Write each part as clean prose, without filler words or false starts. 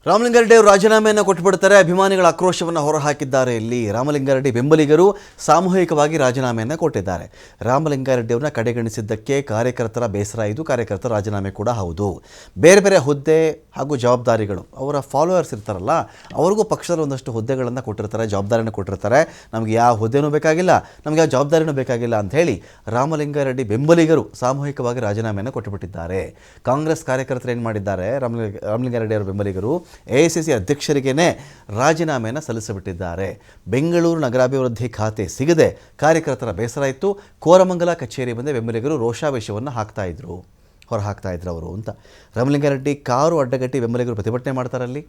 ರಾಮಲಿಂಗಾರೆಡ್ಡಿ ಅವರು ರಾಜೀನಾಮೆಯನ್ನು ಕೊಟ್ಟುಬಿಡ್ತಾರೆ. ಅಭಿಮಾನಿಗಳ ಆಕ್ರೋಶವನ್ನು ಹೊರಹಾಕಿದ್ದಾರೆ. ಇಲ್ಲಿ ರಾಮಲಿಂಗಾರೆಡ್ಡಿ ಬೆಂಬಲಿಗರು ಸಾಮೂಹಿಕವಾಗಿ ರಾಜೀನಾಮೆಯನ್ನು ಕೊಟ್ಟಿದ್ದಾರೆ. ರಾಮಲಿಂಗಾರೆಡ್ಡಿ ಅವರನ್ನ ಕಡೆಗಣಿಸಿದ್ದಕ್ಕೆ ಕಾರ್ಯಕರ್ತರ ಬೇಸರ ಇದು. ಕಾರ್ಯಕರ್ತರ ರಾಜೀನಾಮೆ ಕೂಡ ಹೌದು. ಬೇರೆ ಬೇರೆ ಹುದ್ದೆ ಹಾಗೂ ಜವಾಬ್ದಾರಿಗಳು ಅವರ ಫಾಲೋವರ್ಸ್ ಇರ್ತಾರಲ್ಲ, ಅವ್ರಿಗೂ ಪಕ್ಷದಲ್ಲಿ ಒಂದಷ್ಟು ಹುದ್ದೆಗಳನ್ನು ಕೊಟ್ಟಿರ್ತಾರೆ, ಜವಾಬ್ದಾರಿಯನ್ನು ಕೊಟ್ಟಿರ್ತಾರೆ. ನಮಗೆ ಯಾವ ಹುದ್ದೆನೂ ಬೇಕಾಗಿಲ್ಲ, ನಮಗೆ ಯಾವ ಜವಾಬ್ದಾರಿನೂ ಬೇಕಾಗಿಲ್ಲ ಅಂತ ಹೇಳಿ ರಾಮಲಿಂಗಾರೆಡ್ಡಿ ಬೆಂಬಲಿಗರು ಸಾಮೂಹಿಕವಾಗಿ ರಾಜೀನಾಮೆಯನ್ನು ಕೊಟ್ಟುಬಿಟ್ಟಿದ್ದಾರೆ. ಕಾಂಗ್ರೆಸ್ ಕಾರ್ಯಕರ್ತರು ಏನು ಮಾಡಿದ್ದಾರೆ, ರಾಮಲಿಂಗಾರೆಡ್ಡಿ ಅವರ ಬೆಂಬಲಿಗರು AICC ಅಧ್ಯಕ್ಷರಿಗೇ ರಾಜೀನಾಮೆಯನ್ನು ಸಲ್ಲಿಸಿಬಿಟ್ಟಿದ್ದಾರೆ. ಬೆಂಗಳೂರು ನಗರಾಭಿವೃದ್ಧಿ ಖಾತೆ ಸಿಗದೆ ಕಾರ್ಯಕರ್ತರ ಬೇಸರ ಇತ್ತು. ಕೋರಮಂಗಲ ಕಚೇರಿ ಮುಂದೆ ಬೆಂಬಲಿಗರು ರೋಷಾವೇಶವನ್ನು ಹೊರಹಾಕ್ತಾ ಇದ್ರು ಅವರು ಅಂತ. ರಾಮಲಿಂಗಾರೆಡ್ಡಿ ಕಾರು ಅಡ್ಡಗಟ್ಟಿ ಬೆಂಬಲಿಗರು ಪ್ರತಿಭಟನೆ ಮಾಡ್ತಾರಲ್ಲಿ.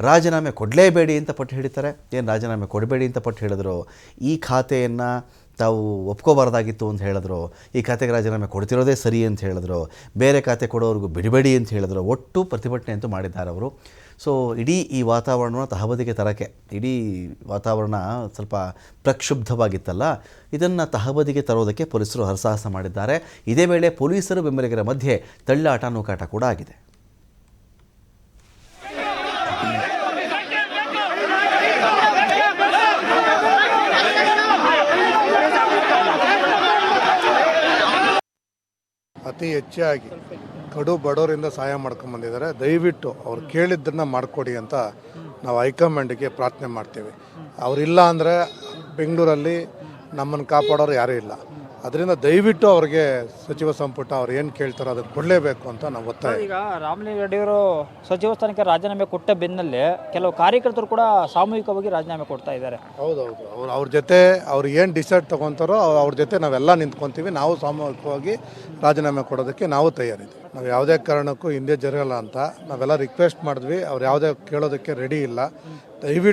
ರಾಜೀನಾಮೆ ಕೊಡಲೇಬೇಡಿ ಅಂತ ಪಟ್ಟು ಹಿಡಿತಾರೆ. ಏನು ರಾಜೀನಾಮೆ ಕೊಡಬೇಡಿ ಅಂತ ಪಟ್ಟು ಹೇಳಿದ್ರು, ಈ ಖಾತೆಯನ್ನು ತಾವು ಒಪ್ಕೋಬಾರ್ದಾಗಿತ್ತು ಅಂತ ಹೇಳಿದ್ರು, ಈ ಖಾತೆಗೆ ರಾಜೀನಾಮೆ ಕೊಡ್ತಿರೋದೇ ಸರಿ ಅಂತ ಹೇಳಿದ್ರು, ಬೇರೆ ಖಾತೆ ಕೊಡೋವ್ರಿಗೂ ಬಿಡಬೇಡಿ ಅಂತ ಹೇಳಿದ್ರು. ಒಟ್ಟು ಪ್ರತಿಭಟನೆ ಅಂತೂ ಮಾಡಿದ್ದಾರೆ ಅವರು. ಸೊ ಇಡೀ ಈ ವಾತಾವರಣವನ್ನು ತಹಬದಿಗೆ ತರೋಕ್ಕೆ, ಇಡೀ ವಾತಾವರಣ ಸ್ವಲ್ಪ ಪ್ರಕ್ಷುಬ್ಧವಾಗಿತ್ತಲ್ಲ, ಇದನ್ನು ತಹಬದಿಗೆ ತರೋದಕ್ಕೆ ಪೊಲೀಸರು ಹರಸಾಹಸ ಮಾಡಿದ್ದಾರೆ. ಇದೇ ವೇಳೆ ಪೊಲೀಸರು ಬೆಂಬಲಿಗರ ಮಧ್ಯೆ ತಳ್ಳಾಟ ನೂಕಾಟ ಕೂಡ ಆಗಿದೆ. ಅತಿ ಹೆಚ್ಚಾಗಿ ಕಡು ಬಡವರಿಂದ ಸಹಾಯ ಮಾಡ್ಕೊಂಬಂದಿದ್ದಾರೆ. ದಯವಿಟ್ಟು ಅವ್ರು ಕೇಳಿದ್ದನ್ನು ಮಾಡಿಕೊಡಿ ಅಂತ ನಾವು ಹೈಕಮಾಂಡಿಗೆ ಪ್ರಾರ್ಥನೆ ಮಾಡ್ತೀವಿ. ಅವರಿಲ್ಲ ಅಂದರೆ ಬೆಂಗಳೂರಲ್ಲಿ ನಮ್ಮನ್ನು ಕಾಪಾಡೋರು ಯಾರೂ ಇಲ್ಲ. ಅದರಿಂದ ದಯವಿಟ್ಟು ಅವ್ರಿಗೆ ಸಚಿವ ಸಂಪುಟ ಅವ್ರು ಏನು ಕೇಳ್ತಾರೋ ಅದನ್ನು ಕೊಡಲೇಬೇಕು ಅಂತ ನಾವು ಒತ್ತಾಯ. ಈಗ ರಾಮಲಿಂಗಾರೆಡ್ಡಿಯವರು ಸಚಿವ ಸ್ಥಾನಕ್ಕೆ ರಾಜೀನಾಮೆ ಕೊಟ್ಟ ಬೆನ್ನಲ್ಲೇ ಕೆಲವು ಕಾರ್ಯಕರ್ತರು ಕೂಡ ಸಾಮೂಹಿಕವಾಗಿ ರಾಜೀನಾಮೆ ಕೊಡ್ತಾ ಇದ್ದಾರೆ. ಹೌದೌದು, ಅವ್ರ ಜೊತೆ ಅವ್ರು ಏನು ಡಿಸೈಡ್ ತೊಗೊತಾರೋ ಅವ್ರ ಜೊತೆ ನಾವೆಲ್ಲ ನಿಂತ್ಕೊತೀವಿ. ನಾವು ಸಾಮೂಹಿಕವಾಗಿ ರಾಜೀನಾಮೆ ಕೊಡೋದಕ್ಕೆ ನಾವು ತಯಾರಿದ್ದೀವಿ. ನಾವು ಯಾವುದೇ ಕಾರಣಕ್ಕೂ ಹಿಂದೆ ಜರಗಲ್ಲ ಅಂತ ನಾವೆಲ್ಲ ರಿಕ್ವೆಸ್ಟ್ ಮಾಡಿದ್ವಿ. ಅವ್ರು ಯಾವುದೇ ಕೇಳೋದಕ್ಕೆ ರೆಡಿ ಇಲ್ಲ. ದಯವಿಟ್ಟು